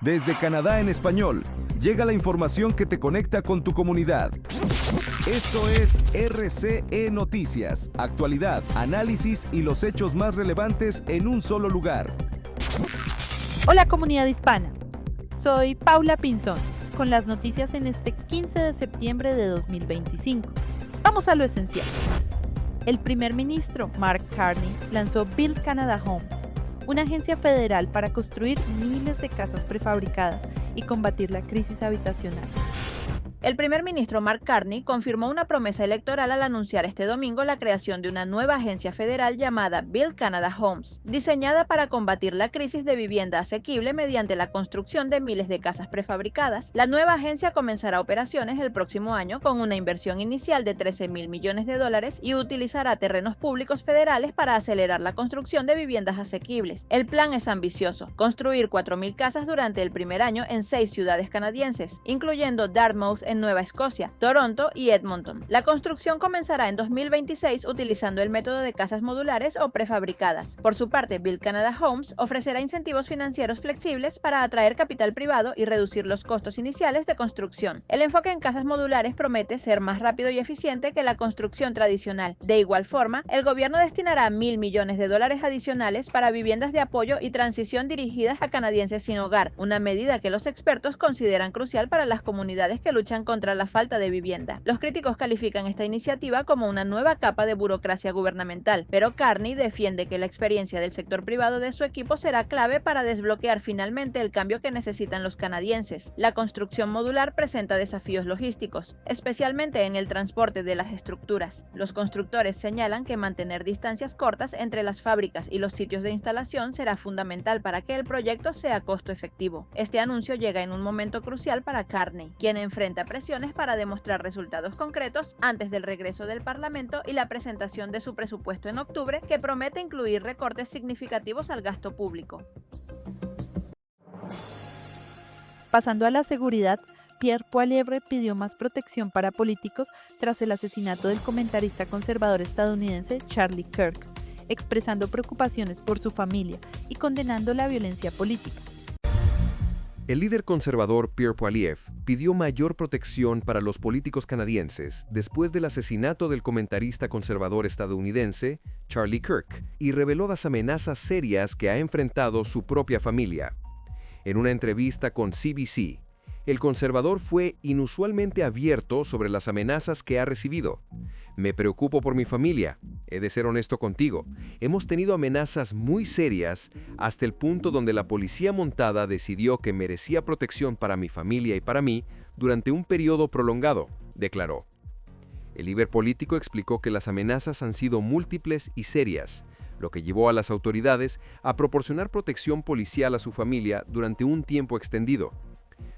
Desde Canadá en español, llega la información que te conecta con tu comunidad. Esto es RCE Noticias, actualidad, análisis y los hechos más relevantes en un solo lugar. Hola comunidad hispana, soy Paula Pinzón, con las noticias en este 15 de septiembre de 2025. Vamos a lo esencial. El primer ministro Mark Carney lanzó Build Canada Homes, una agencia federal para construir miles de casas prefabricadas y combatir la crisis habitacional. El primer ministro Mark Carney confirmó una promesa electoral al anunciar este domingo la creación de una nueva agencia federal llamada Build Canada Homes, diseñada para combatir la crisis de vivienda asequible mediante la construcción de miles de casas prefabricadas. La nueva agencia comenzará operaciones el próximo año con una inversión inicial de $13,000 millones y utilizará terrenos públicos federales para acelerar la construcción de viviendas asequibles. El plan es ambicioso: construir 4,000 casas durante el primer año en 6 ciudades canadienses, incluyendo Dartmouth en Nueva Escocia, Toronto y Edmonton. La construcción comenzará en 2026 utilizando el método de casas modulares o prefabricadas. Por su parte, Build Canada Homes ofrecerá incentivos financieros flexibles para atraer capital privado y reducir los costos iniciales de construcción. El enfoque en casas modulares promete ser más rápido y eficiente que la construcción tradicional. De igual forma, el gobierno destinará $1,000 millones adicionales para viviendas de apoyo y transición dirigidas a canadienses sin hogar, una medida que los expertos consideran crucial para las comunidades que luchan contra la falta de vivienda. Los críticos califican esta iniciativa como una nueva capa de burocracia gubernamental, pero Carney defiende que la experiencia del sector privado de su equipo será clave para desbloquear finalmente el cambio que necesitan los canadienses. La construcción modular presenta desafíos logísticos, especialmente en el transporte de las estructuras. Los constructores señalan que mantener distancias cortas entre las fábricas y los sitios de instalación será fundamental para que el proyecto sea costo efectivo. Este anuncio llega en un momento crucial para Carney, quien enfrenta presiones para demostrar resultados concretos antes del regreso del Parlamento y la presentación de su presupuesto en octubre, que promete incluir recortes significativos al gasto público. Pasando a la seguridad, Pierre Poilievre pidió más protección para políticos tras el asesinato del comentarista conservador estadounidense Charlie Kirk, expresando preocupaciones por su familia y condenando la violencia política. El líder conservador Pierre Poilievre pidió mayor protección para los políticos canadienses después del asesinato del comentarista conservador estadounidense Charlie Kirk y reveló las amenazas serias que ha enfrentado su propia familia. En una entrevista con CBC, el conservador fue inusualmente abierto sobre las amenazas que ha recibido. Me preocupo por mi familia. He de ser honesto contigo. Hemos tenido amenazas muy serias hasta el punto donde la policía montada decidió que merecía protección para mi familia y para mí durante un periodo prolongado, declaró. El líder político explicó que las amenazas han sido múltiples y serias, lo que llevó a las autoridades a proporcionar protección policial a su familia durante un tiempo extendido.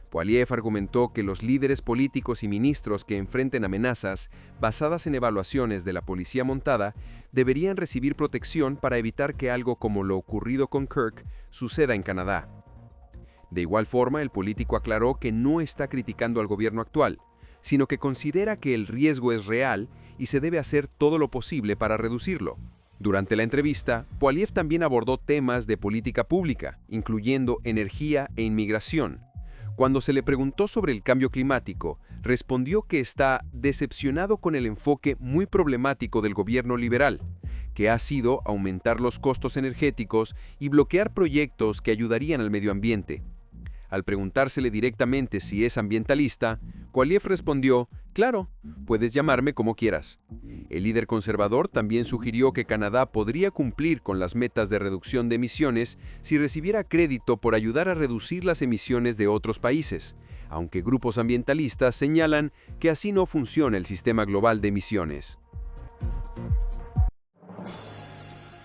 Poilievre argumentó que los líderes políticos y ministros que enfrenten amenazas basadas en evaluaciones de la policía montada deberían recibir protección para evitar que algo como lo ocurrido con Kirk suceda en Canadá. De igual forma, el político aclaró que no está criticando al gobierno actual, sino que considera que el riesgo es real y se debe hacer todo lo posible para reducirlo. Durante la entrevista, Poilievre también abordó temas de política pública, incluyendo energía e inmigración. Cuando se le preguntó sobre el cambio climático, respondió que está decepcionado con el enfoque muy problemático del gobierno liberal, que ha sido aumentar los costos energéticos y bloquear proyectos que ayudarían al medio ambiente. Al preguntársele directamente si es ambientalista, Poilievre respondió: «Claro, puedes llamarme como quieras». El líder conservador también sugirió que Canadá podría cumplir con las metas de reducción de emisiones si recibiera crédito por ayudar a reducir las emisiones de otros países, aunque grupos ambientalistas señalan que así no funciona el sistema global de emisiones.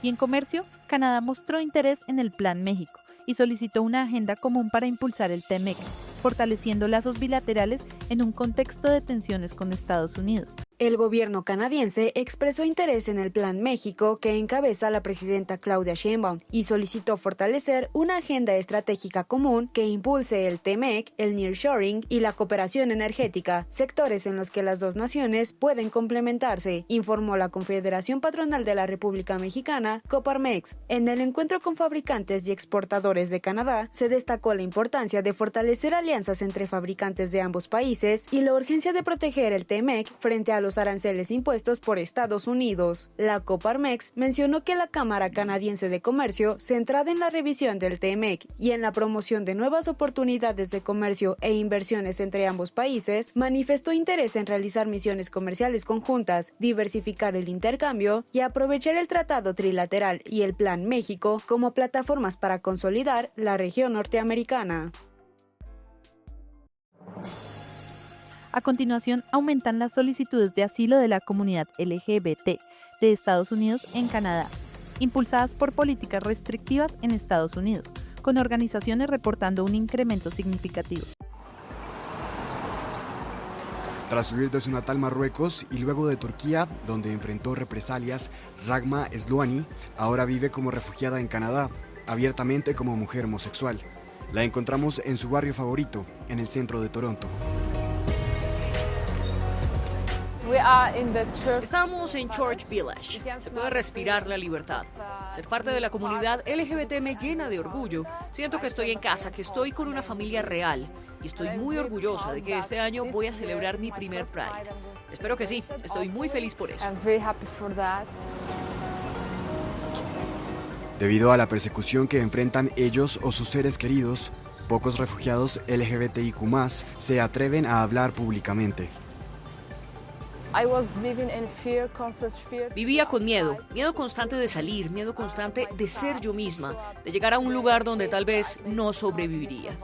Y en comercio, Canadá mostró interés en el Plan México y solicitó una agenda común para impulsar el TEMEC, fortaleciendo lazos bilaterales en un contexto de tensiones con Estados Unidos. El gobierno canadiense expresó interés en el Plan México que encabeza la presidenta Claudia Sheinbaum y solicitó fortalecer una agenda estratégica común que impulse el TMEC, el nearshoring y la cooperación energética, sectores en los que las dos naciones pueden complementarse, informó la Confederación Patronal de la República Mexicana, Coparmex. En el encuentro con fabricantes y exportadores de Canadá, se destacó la importancia de fortalecer alianzas entre fabricantes de ambos países y la urgencia de proteger el TMEC frente a los aranceles impuestos por Estados Unidos. La Coparmex mencionó que la Cámara Canadiense de Comercio, centrada en la revisión del TMEC y en la promoción de nuevas oportunidades de comercio e inversiones entre ambos países, manifestó interés en realizar misiones comerciales conjuntas, diversificar el intercambio y aprovechar el Tratado Trilateral y el Plan México como plataformas para consolidar la región norteamericana. A continuación, aumentan las solicitudes de asilo de la comunidad LGBT de Estados Unidos en Canadá, impulsadas por políticas restrictivas en Estados Unidos, con organizaciones reportando un incremento significativo. Tras huir de su natal Marruecos y luego de Turquía, donde enfrentó represalias, Rahma Eslouani ahora vive como refugiada en Canadá, abiertamente como mujer homosexual. La encontramos en su barrio favorito, en el centro de Toronto. Estamos en Church Village. Se puede respirar la libertad. Ser parte de la comunidad LGBT me llena de orgullo. Siento que estoy en casa, que estoy con una familia real. Y estoy muy orgullosa de que este año voy a celebrar mi primer Pride. Espero que sí. Estoy muy feliz por eso. Debido a la persecución que enfrentan ellos o sus seres queridos, pocos refugiados LGBTIQ+ se atreven a hablar públicamente. Vivía con miedo constante de salir, miedo constante de ser yo misma, de llegar a un lugar donde tal vez no sobreviviría.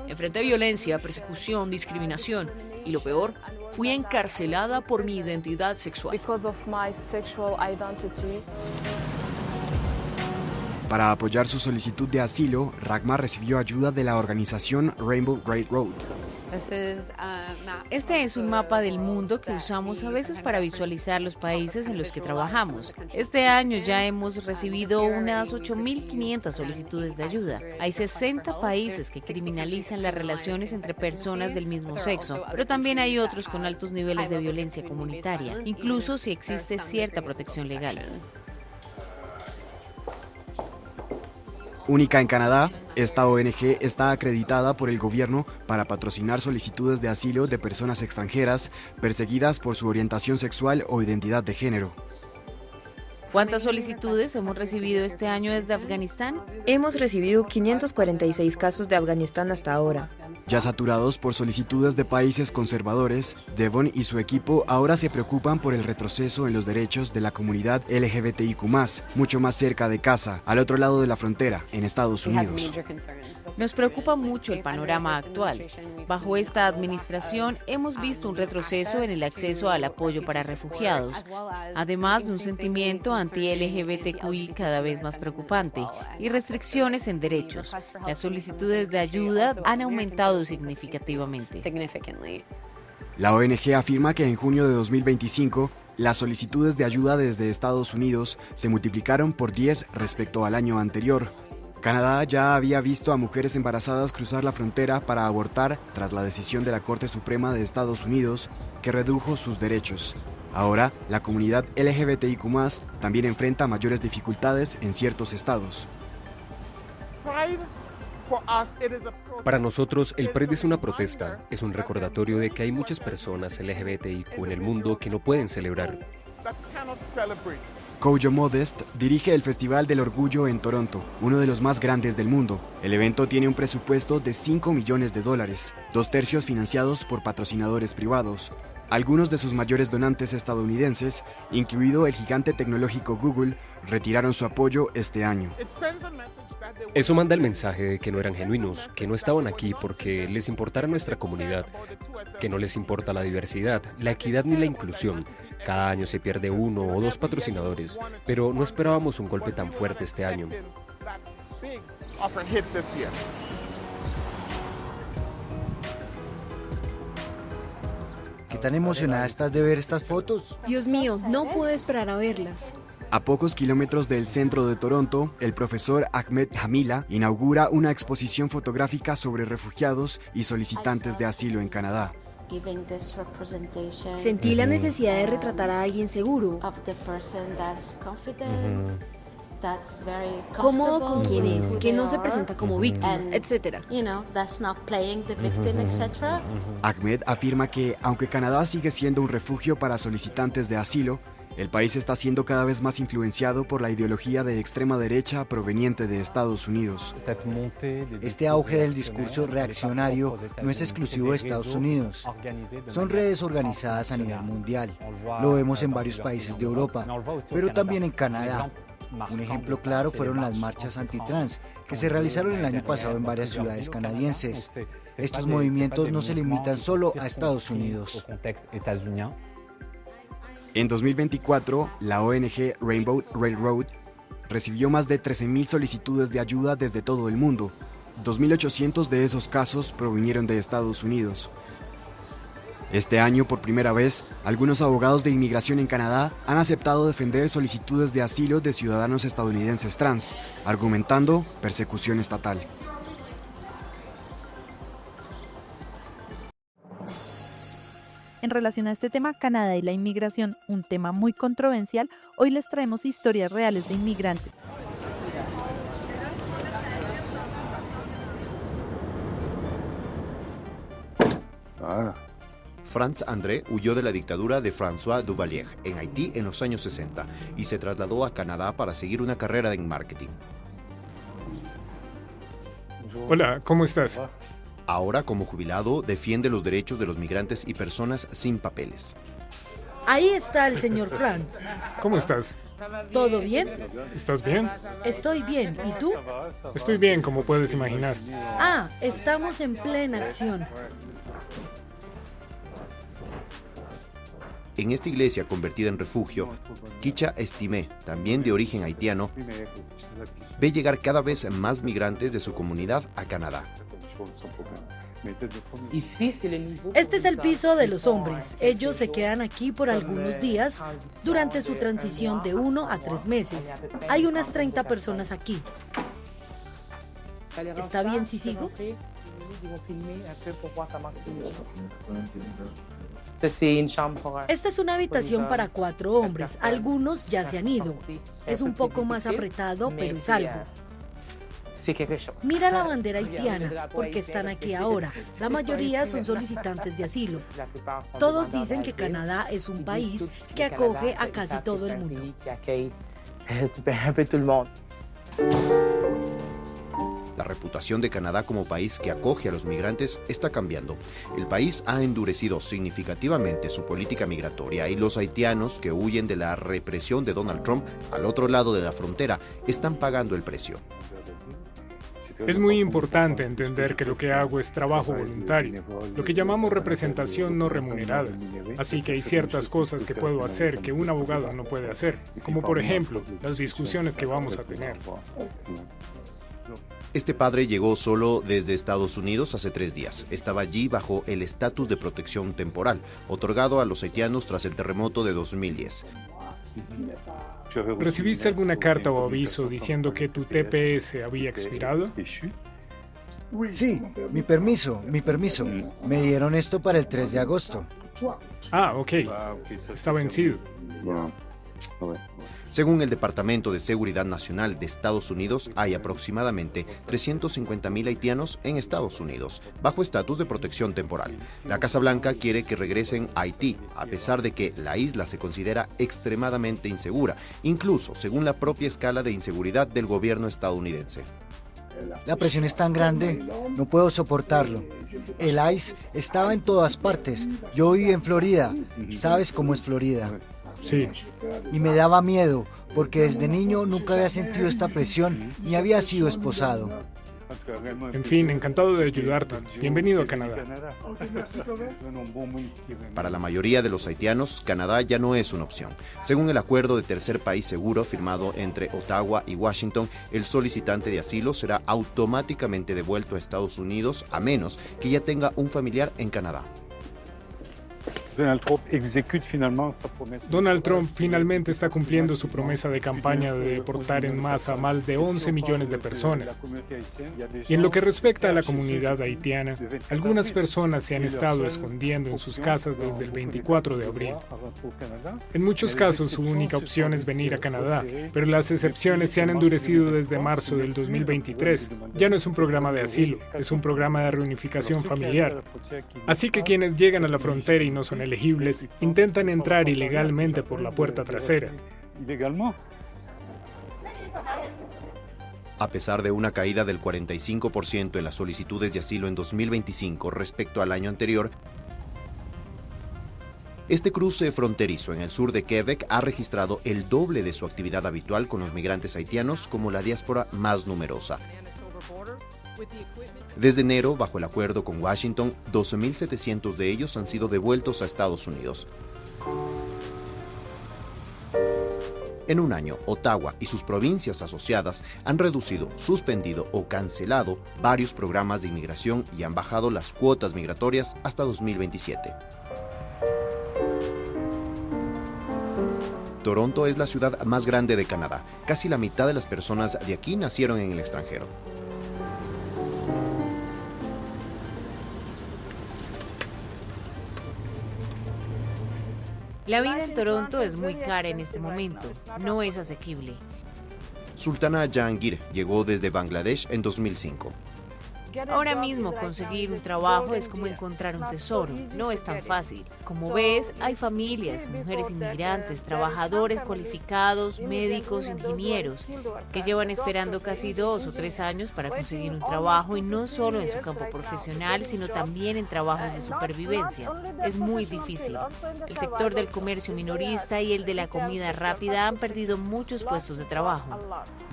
Enfrenté violencia, persecución, discriminación y lo peor, fui encarcelada por mi identidad sexual. Para apoyar su solicitud de asilo, Rahma recibió ayuda de la organización Rainbow Great Road. Este es un mapa del mundo que usamos a veces para visualizar los países en los que trabajamos. Este año ya hemos recibido unas 8.500 solicitudes de ayuda. Hay 60 países que criminalizan las relaciones entre personas del mismo sexo, pero también hay otros con altos niveles de violencia comunitaria, incluso si existe cierta protección legal. Única en Canadá, esta ONG está acreditada por el gobierno para patrocinar solicitudes de asilo de personas extranjeras perseguidas por su orientación sexual o identidad de género. ¿Cuántas solicitudes hemos recibido este año desde Afganistán? Hemos recibido 546 casos de Afganistán hasta ahora. Ya saturados por solicitudes de países conservadores, Devon y su equipo ahora se preocupan por el retroceso en los derechos de la comunidad LGBTIQ+, mucho más cerca de casa, al otro lado de la frontera, en Estados Unidos. Nos preocupa mucho el panorama actual. Bajo esta administración hemos visto un retroceso en el acceso al apoyo para refugiados, además de un sentimiento anti-LGBTQI cada vez más preocupante y restricciones en derechos. Las solicitudes de ayuda han aumentado significativamente. La ONG afirma que en junio de 2025, las solicitudes de ayuda desde Estados Unidos se multiplicaron por 10 respecto al año anterior. Canadá ya había visto a mujeres embarazadas cruzar la frontera para abortar tras la decisión de la Corte Suprema de Estados Unidos que redujo sus derechos. Ahora, la comunidad LGBTIQ+ también enfrenta mayores dificultades en ciertos estados. Para nosotros, el Pride es una protesta, es un recordatorio de que hay muchas personas LGBTIQ en el mundo que no pueden celebrar. Kojo Modest dirige el Festival del Orgullo en Toronto, uno de los más grandes del mundo. El evento tiene un presupuesto de $5 millones, 2/3 financiados por patrocinadores privados. Algunos de sus mayores donantes estadounidenses, incluido el gigante tecnológico Google, retiraron su apoyo este año. Eso manda el mensaje de que no eran genuinos, que no estaban aquí porque les importara nuestra comunidad, que no les importa la diversidad, la equidad ni la inclusión. Cada año se pierde 1 o 2 patrocinadores, pero no esperábamos un golpe tan fuerte este año. tan emocionada estás de ver estas fotos? Dios mío, no puedo esperar a verlas. A pocos kilómetros del centro de Toronto, el profesor Ahmed Hamila inaugura una exposición fotográfica sobre refugiados y solicitantes de asilo en Canadá. Sentí la necesidad de retratar a alguien seguro, cómodo con quien es, que no se presenta como víctima, etc. Ahmed afirma que, aunque Canadá sigue siendo un refugio para solicitantes de asilo, el país está siendo cada vez más influenciado por la ideología de extrema derecha proveniente de Estados Unidos. Este auge del discurso reaccionario no es exclusivo de Estados Unidos. Son redes organizadas a nivel mundial. Lo vemos en varios países de Europa, pero también en Canadá. Un ejemplo claro fueron las marchas antitrans que se realizaron el año pasado en varias ciudades canadienses. Estos movimientos no se limitan solo a Estados Unidos. En 2024, la ONG Rainbow Railroad recibió más de 13.000 solicitudes de ayuda desde todo el mundo. 2.800 de esos casos provinieron de Estados Unidos. Este año, por primera vez, algunos abogados de inmigración en Canadá han aceptado defender solicitudes de asilo de ciudadanos estadounidenses trans, argumentando persecución estatal. En relación a este tema, Canadá y la inmigración, un tema muy controversial, hoy les traemos historias reales de inmigrantes. Franz André huyó de la dictadura de François Duvalier en Haití en los años 60 y se trasladó a Canadá para seguir una carrera en marketing. Hola, ¿cómo estás? Ahora, como jubilado, defiende los derechos de los migrantes y personas sin papeles. Ahí está el señor Franz. ¿Cómo estás? ¿Todo bien? ¿Estás bien? Estoy bien. ¿Y tú? Estoy bien, como puedes imaginar. Ah, estamos en plena acción. En esta iglesia convertida en refugio, Kicha Estimé, también de origen haitiano, ve llegar cada vez más migrantes de su comunidad a Canadá. Este es el piso de los hombres. Ellos se quedan aquí por algunos días durante su transición de 1 a 3 meses. Hay unas 30 personas aquí. ¿Está bien si sigo? Esta es una habitación para 4 hombres. Algunos ya se han ido. Es un poco más apretado, pero es algo. Mira la bandera haitiana, porque están aquí ahora. La mayoría son solicitantes de asilo. Todos dicen que Canadá es un país que acoge a casi todo el mundo. La reputación de Canadá como país que acoge a los migrantes está cambiando. El país ha endurecido significativamente su política migratoria y los haitianos que huyen de la represión de Donald Trump al otro lado de la frontera están pagando el precio. Es muy importante entender que lo que hago es trabajo voluntario, lo que llamamos representación no remunerada. Así que hay ciertas cosas que puedo hacer que un abogado no puede hacer, como por ejemplo, las discusiones que vamos a tener. Este padre llegó solo desde Estados Unidos hace 3 días. Estaba allí bajo el estatus de protección temporal, otorgado a los haitianos tras el terremoto de 2010. ¿Recibiste alguna carta o aviso diciendo que tu TPS había expirado? Sí, mi permiso. Me dieron esto para el 3 de agosto. Ah, ok. Está vencido. Según el Departamento de Seguridad Nacional de Estados Unidos, hay aproximadamente 350.000 haitianos en Estados Unidos, bajo estatus de protección temporal. La Casa Blanca quiere que regresen a Haití, a pesar de que la isla se considera extremadamente insegura, incluso según la propia escala de inseguridad del gobierno estadounidense. La presión es tan grande, no puedo soportarlo. El ICE estaba en todas partes. Yo viví en Florida. ¿Sabes cómo es Florida? Sí. Y me daba miedo, porque desde niño nunca había sentido esta presión ni había sido esposado. En fin, encantado de ayudarte. Bienvenido a Canadá. Para la mayoría de los haitianos, Canadá ya no es una opción. Según el acuerdo de tercer país seguro firmado entre Ottawa y Washington, el solicitante de asilo será automáticamente devuelto a Estados Unidos a menos que ya tenga un familiar en Canadá. Donald Trump finalmente está cumpliendo su promesa de campaña de deportar en masa a más de 11 millones de personas. Y en lo que respecta a la comunidad haitiana, algunas personas se han estado escondiendo en sus casas desde el 24 de abril. En muchos casos su única opción es venir a Canadá, pero las excepciones se han endurecido desde marzo del 2023. Ya no es un programa de asilo, es un programa de reunificación familiar. Así que quienes llegan a la frontera y no son elegibles, intentan entrar ilegalmente por la puerta trasera. A pesar de una caída del 45% en las solicitudes de asilo en 2025 respecto al año anterior, este cruce fronterizo en el sur de Quebec ha registrado el doble de su actividad habitual con los migrantes haitianos como la diáspora más numerosa. Desde enero, bajo el acuerdo con Washington, 12.700 de ellos han sido devueltos a Estados Unidos. En un año, Ottawa y sus provincias asociadas han reducido, suspendido o cancelado varios programas de inmigración y han bajado las cuotas migratorias hasta 2027. Toronto es la ciudad más grande de Canadá. Casi la mitad de las personas de aquí nacieron en el extranjero. La vida en Toronto es muy cara en este momento, no es asequible. Sultana Jahangir llegó desde Bangladesh en 2005. Ahora mismo conseguir un trabajo es como encontrar un tesoro, no es tan fácil. Como ves, hay familias, mujeres inmigrantes, trabajadores cualificados, médicos, ingenieros, que llevan esperando casi 2 o 3 años para conseguir un trabajo y no solo en su campo profesional, sino también en trabajos de supervivencia. Es muy difícil. El sector del comercio minorista y el de la comida rápida han perdido muchos puestos de trabajo.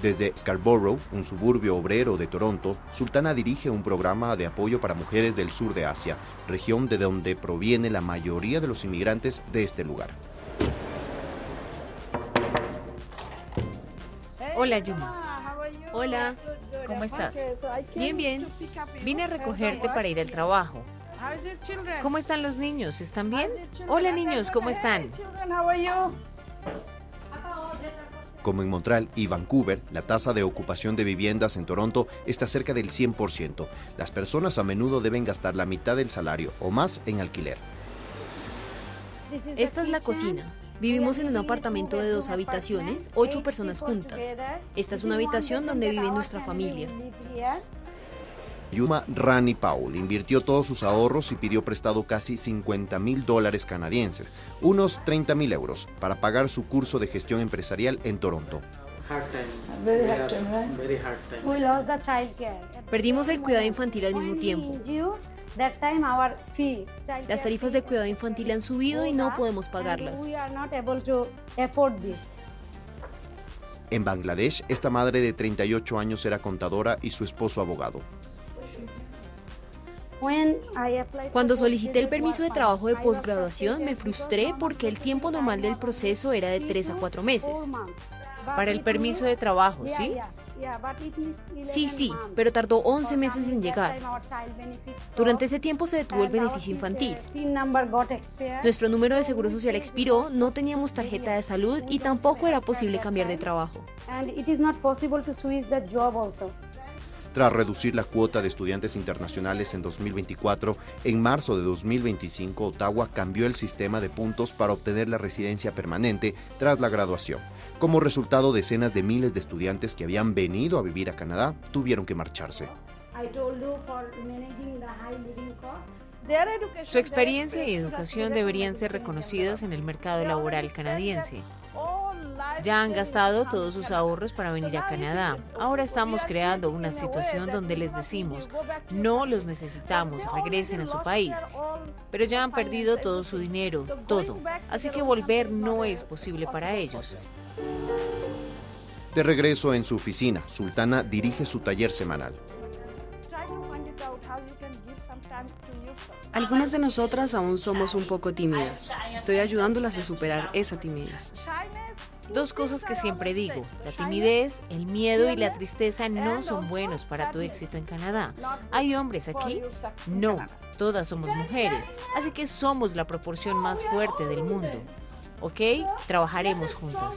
Desde Scarborough, un suburbio obrero de Toronto, Sultana dirige un programa de apoyo para mujeres del sur de Asia, región de donde proviene la mayoría de los inmigrantes de este lugar. Hola, Yuma. Hola. ¿Cómo estás? Bien, bien. Vine a recogerte para ir al trabajo. ¿Cómo están los niños? ¿Están bien? Hola, niños, ¿cómo están? Como en Montreal y Vancouver, la tasa de ocupación de viviendas en Toronto está cerca del 100%. Las personas a menudo deben gastar la mitad del salario o más en alquiler. Esta es la cocina. Vivimos en un apartamento de 2 habitaciones, 8 personas juntas. Esta es una habitación donde vive nuestra familia. Yuma Rani Paul invirtió todos sus ahorros y pidió prestado casi $50,000 canadienses, unos 30,000 euros, para pagar su curso de gestión empresarial en Toronto. Perdimos el cuidado infantil al mismo tiempo. Las tarifas de cuidado infantil han subido y no podemos pagarlas. En Bangladesh, esta madre de 38 años era contadora y su esposo abogado. Cuando solicité el permiso de trabajo de posgraduación, me frustré porque el tiempo normal del proceso era de 3 a 4 meses. Para el permiso de trabajo, ¿sí? Sí, pero tardó 11 meses en llegar. Durante ese tiempo se detuvo el beneficio infantil. Nuestro número de seguro social expiró, no teníamos tarjeta de salud y tampoco era posible cambiar de trabajo. Tras reducir la cuota de estudiantes internacionales en 2024, en marzo de 2025 Ottawa cambió el sistema de puntos para obtener la residencia permanente tras la graduación. Como resultado, decenas de miles de estudiantes que habían venido a vivir a Canadá tuvieron que marcharse. Su experiencia y educación deberían ser reconocidas en el mercado laboral canadiense. Ya han gastado todos sus ahorros para venir a Canadá. Ahora estamos creando una situación donde les decimos, no los necesitamos, regresen a su país. Pero ya han perdido todo su dinero, todo. Así que volver no es posible para ellos. De regreso en su oficina, Sultana dirige su taller semanal. Algunas de nosotras aún somos un poco tímidas. Estoy ayudándolas a superar esa timidez. Dos cosas que siempre digo: la timidez, el miedo y la tristeza no son buenos para tu éxito en Canadá. ¿Hay hombres aquí? No, todas somos mujeres, así que somos la proporción más fuerte del mundo. ¿Ok? Trabajaremos juntas.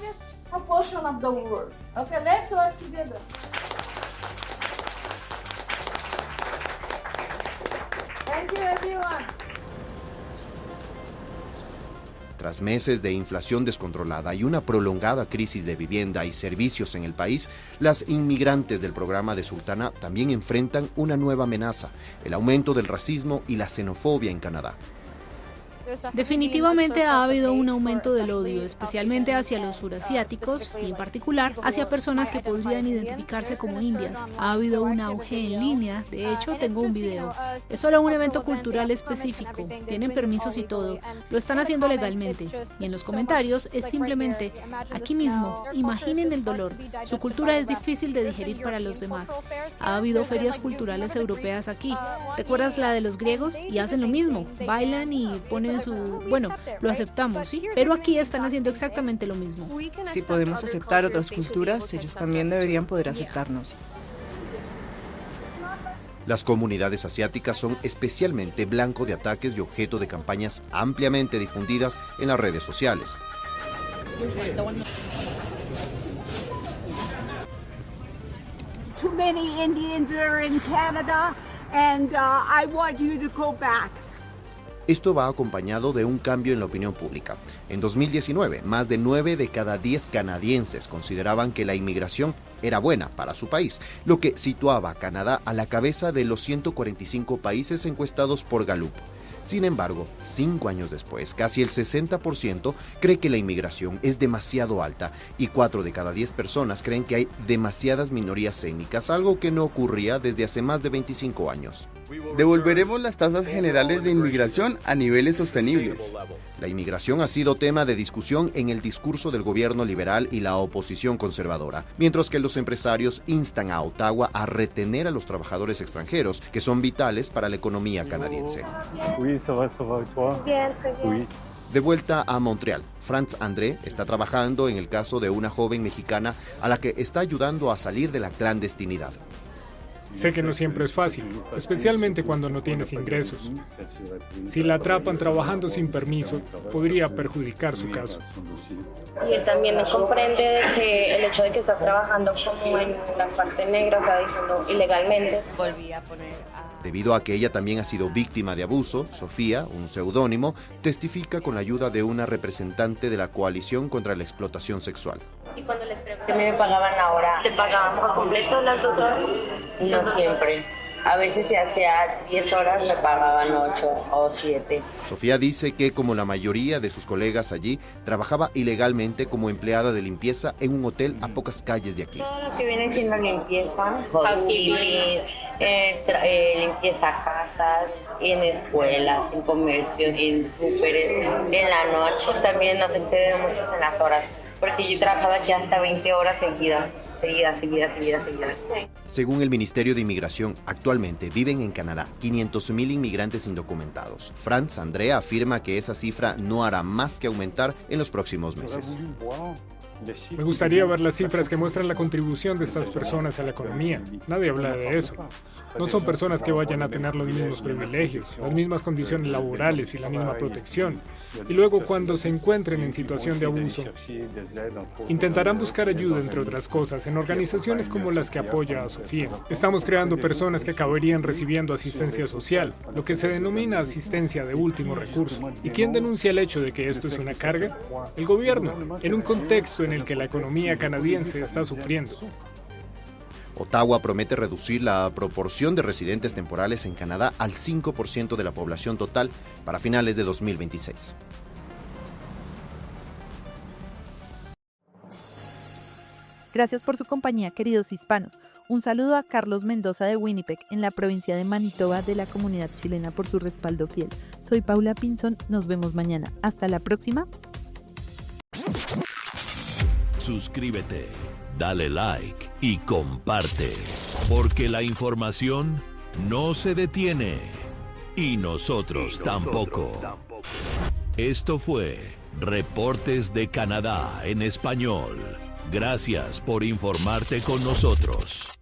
Tras meses de inflación descontrolada y una prolongada crisis de vivienda y servicios en el país, las inmigrantes del programa de Sultana también enfrentan una nueva amenaza: el aumento del racismo y la xenofobia en Canadá. Definitivamente ha habido un aumento del odio, especialmente hacia los surasiáticos y en particular hacia personas que podrían identificarse como indias. Ha habido un auge en línea, de hecho tengo un video. Es solo un evento cultural específico, tienen permisos y todo, lo están haciendo legalmente. Y en los comentarios es simplemente, aquí mismo, imaginen el dolor, su cultura es difícil de digerir para los demás. Ha habido ferias culturales europeas aquí, ¿recuerdas la de los griegos? Y hacen lo mismo, bailan y ponen bueno, lo aceptamos, ¿sí? Pero aquí están haciendo exactamente lo mismo. Si podemos aceptar otras culturas, ellos también deberían poder aceptarnos. Las comunidades asiáticas son especialmente blanco de ataques y objeto de campañas ampliamente difundidas en las redes sociales. Too many Indians are in Canada, and I want you to go back. Esto va acompañado de un cambio en la opinión pública. En 2019, más de 9 de cada 10 canadienses consideraban que la inmigración era buena para su país, lo que situaba a Canadá a la cabeza de los 145 países encuestados por Gallup. Sin embargo, 5 años después, casi el 60% cree que la inmigración es demasiado alta y 4 de cada 10 personas creen que hay demasiadas minorías étnicas, algo que no ocurría desde hace más de 25 años. Devolveremos las tasas generales de inmigración a niveles sostenibles. La inmigración ha sido tema de discusión en el discurso del gobierno liberal y la oposición conservadora, mientras que los empresarios instan a Ottawa a retener a los trabajadores extranjeros, que son vitales para la economía canadiense. De vuelta a Montreal, Franz André está trabajando en el caso de una joven mexicana a la que está ayudando a salir de la clandestinidad. Sé que no siempre es fácil, especialmente cuando no tienes ingresos. Si la atrapan trabajando sin permiso, podría perjudicar su caso. Y él también comprende que el hecho de que estás trabajando como en la parte negra, o sea, diciendo ilegalmente. Volví a poner Debido a que ella también ha sido víctima de abuso, Sofía, un seudónimo, testifica con la ayuda de una representante de la coalición contra la explotación sexual. Y cuando les pregunté, ¿me pagaban ahora? ¿Te pagaban por completo las 2 horas? No siempre. A veces si hacía 10 horas me pagaban 8 o 7. Sofía dice que, como la mayoría de sus colegas allí, trabajaba ilegalmente como empleada de limpieza en un hotel a pocas calles de aquí. Todo lo que viene siendo limpieza, housekeeping, limpieza casas, en escuelas, en comercios, en súperes, en la noche. También nos exceden muchos en las horas, porque yo trabajaba aquí hasta 20 horas seguidas. Según el Ministerio de Inmigración, actualmente viven en Canadá 500,000 inmigrantes indocumentados. Franz André afirma que esa cifra no hará más que aumentar en los próximos meses. Me gustaría ver las cifras que muestran la contribución de estas personas a la economía. Nadie habla de eso. No son personas que vayan a tener los mismos privilegios, las mismas condiciones laborales y la misma protección. Y luego, cuando se encuentren en situación de abuso, intentarán buscar ayuda, entre otras cosas, en organizaciones como las que apoya a Sofía. Estamos creando personas que acabarían recibiendo asistencia social, lo que se denomina asistencia de último recurso. ¿Y quién denuncia el hecho de que esto es una carga? El gobierno, en un contexto en el que la economía canadiense está sufriendo. Ottawa promete reducir la proporción de residentes temporales en Canadá al 5% de la población total para finales de 2026. Gracias por su compañía, queridos hispanos. Un saludo a Carlos Mendoza de Winnipeg, en la provincia de Manitoba, de la comunidad chilena, por su respaldo fiel. Soy Paula Pinzón, nos vemos mañana. Hasta la próxima. Suscríbete, dale like y comparte, porque la información no se detiene y nosotros tampoco. Esto fue Reportes de Canadá en español. Gracias por informarte con nosotros.